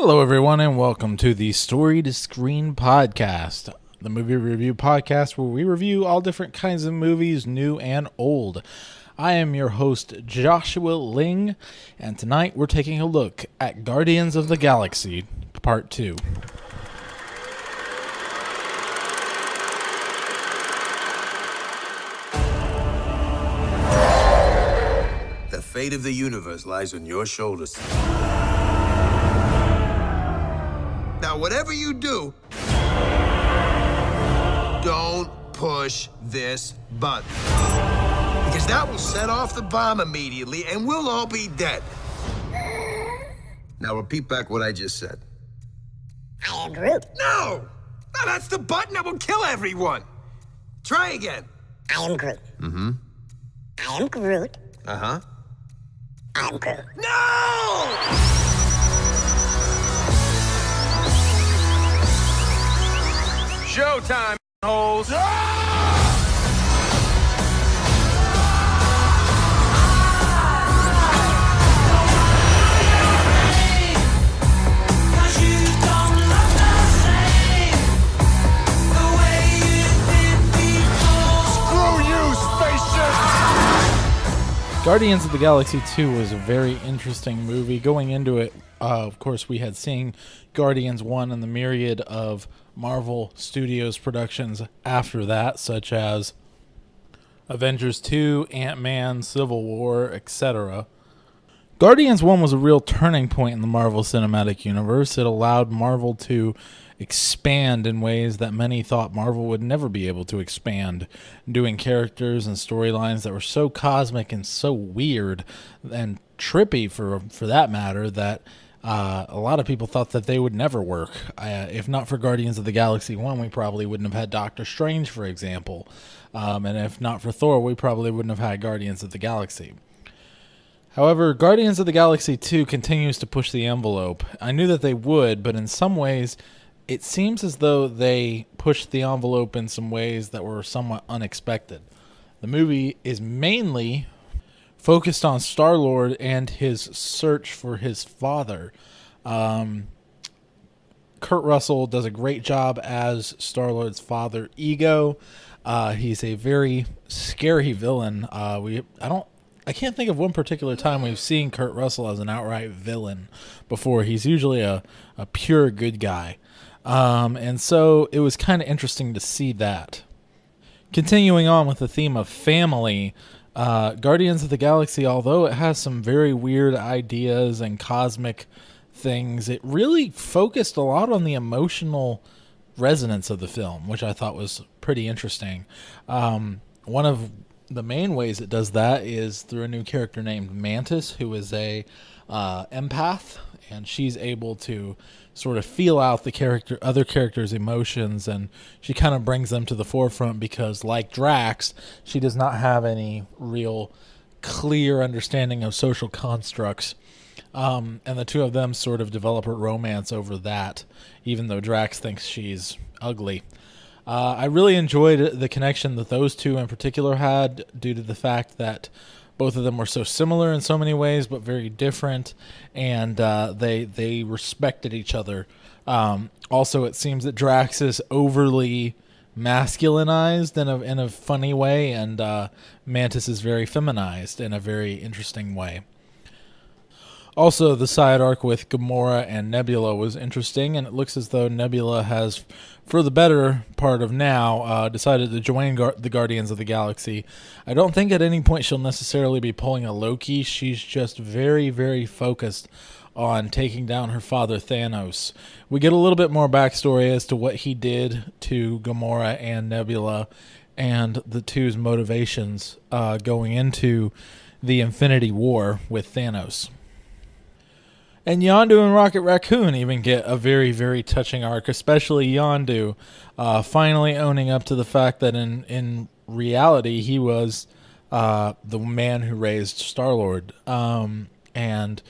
Hello, everyone, and welcome to the Story to Screen podcast, the movie review podcast where we review all different kinds of movies, new and old. I am your host, Joshua Ling, and tonight we're taking a look at Guardians of the Galaxy, Part 2. The fate of the universe lies on your shoulders. Now, whatever you do, don't push this button. Because that will set off the bomb immediately, and we'll all be dead. Now, repeat back what I just said. I am Groot. No! No, that's the button that will kill everyone. Try again. I am Groot. Mm-hmm. I am Groot. Uh-huh. I am Groot. No! Showtime, hoes! Guardians of the Galaxy 2 was a very interesting movie. Going into it, of course, we had seen Guardians 1 and the myriad of Marvel Studios productions after that, such as Avengers 2, Ant-Man, Civil War, etc. Guardians 1 was a real turning point in the Marvel Cinematic Universe. It allowed Marvel to expand in ways that many thought Marvel would never be able to expand, doing characters and storylines that were so cosmic and so weird and trippy for that matter that a lot of people thought that they would never work. If not for Guardians of the Galaxy 1, we probably wouldn't have had Doctor Strange, for example. And if not for Thor, we probably wouldn't have had Guardians of the Galaxy. However, Guardians of the Galaxy 2 continues to push the envelope. I knew that they would, but in some ways, it seems as though they pushed the envelope in some ways that were somewhat unexpected. The movie is mainly focused on Star-Lord and his search for his father. Kurt Russell does a great job as Star-Lord's father, Ego. He's a very scary villain. I can't think of one particular time we've seen Kurt Russell as an outright villain before. He's usually a pure good guy. And so it was kind of interesting to see that. Continuing on with the theme of family, Guardians of the Galaxy, although it has some very weird ideas and cosmic things, it really focused a lot on the emotional resonance of the film, which I thought was pretty interesting. One of the main ways it does that is through a new character named Mantis, who is a empath, and she's able to sort of feel out the other characters' emotions, and she kind of brings them to the forefront because, like Drax, she does not have any real clear understanding of social constructs. And the two of them sort of develop a romance over that, even though Drax thinks she's ugly. I really enjoyed the connection that those two in particular had, due to the fact that both of them were so similar in so many ways, but very different, and they respected each other. Also, it seems that Drax is overly masculinized in a funny way, and Mantis is very feminized in a very interesting way. Also, the side arc with Gamora and Nebula was interesting, and it looks as though Nebula has, for the better part of now, decided to join the Guardians of the Galaxy. I don't think at any point she'll necessarily be pulling a Loki. She's just very, very focused on taking down her father, Thanos. We get a little bit more backstory as to what he did to Gamora and Nebula and the two's motivations going into the Infinity War with Thanos. And Yondu and Rocket Raccoon even get a very, very touching arc, especially Yondu finally owning up to the fact that in reality he was the man who raised Star-Lord, and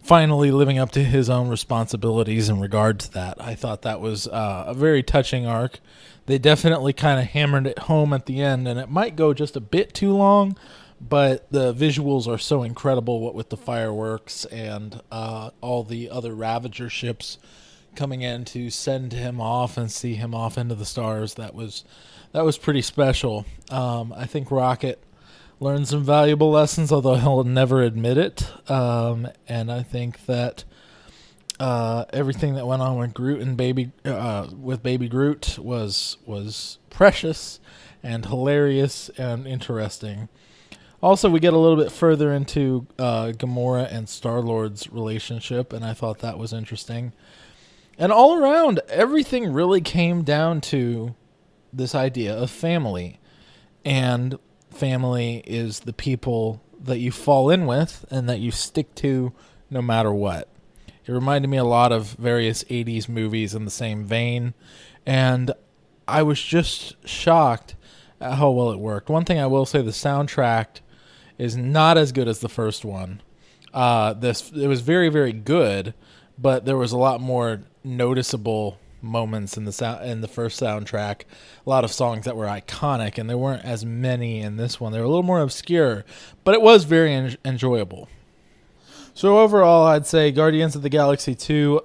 finally living up to his own responsibilities in regard to that. I thought that was a very touching arc. They definitely kind of hammered it home at the end, and it might go just a bit too long, but the visuals are so incredible, what with the fireworks and all the other Ravager ships coming in to send him off and see him off into the stars. That was pretty special. I think Rocket learned some valuable lessons, although he'll never admit it. And I think that everything that went on with Groot and Baby Groot was precious and hilarious and interesting. Also, we get a little bit further into Gamora and Star-Lord's relationship, and I thought that was interesting. And all around, everything really came down to this idea of family. And family is the people that you fall in with and that you stick to no matter what. It reminded me a lot of various 80s movies in the same vein. And I was just shocked at how well it worked. One thing I will say, the soundtrack is not as good as the first one. It was very, very good, but there was a lot more noticeable moments in the first soundtrack. A lot of songs that were iconic, and there weren't as many in this one. They were a little more obscure, but it was very enjoyable. So overall, I'd say Guardians of the Galaxy 2,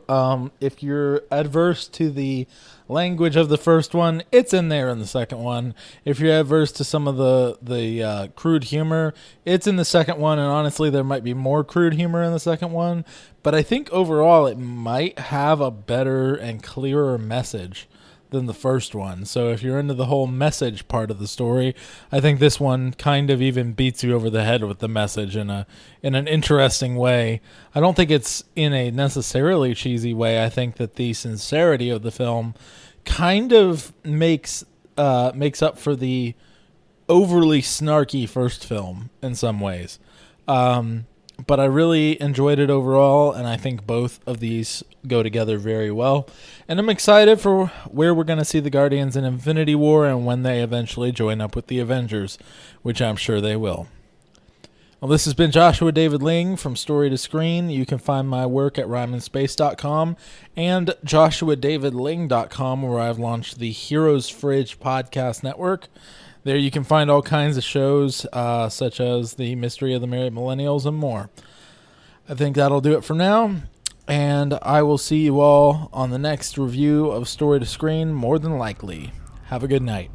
if you're adverse to the language of the first one, it's in there in the second one. If you're adverse to some of the crude humor, it's in the second one, and honestly, there might be more crude humor in the second one. But I think overall, it might have a better and clearer message than the first one. So if you're into the whole message part of the story, I think this one kind of even beats you over the head with the message in an interesting way. I don't think it's in a necessarily cheesy way. I think that the sincerity of the film kind of makes up for the overly snarky first film in some ways. But I really enjoyed it overall, and I think both of these go together very well. And I'm excited for where we're going to see the Guardians in Infinity War and when they eventually join up with the Avengers, which I'm sure they will. Well, this has been Joshua David Ling from Story to Screen. You can find my work at rhymeandspace.com and joshuadavidling.com, where I've launched the Heroes Fridge podcast network. There you can find all kinds of shows, such as The Mystery of the Married Millennials and more. I think that'll do it for now, and I will see you all on the next review of Story to Screen, more than likely. Have a good night.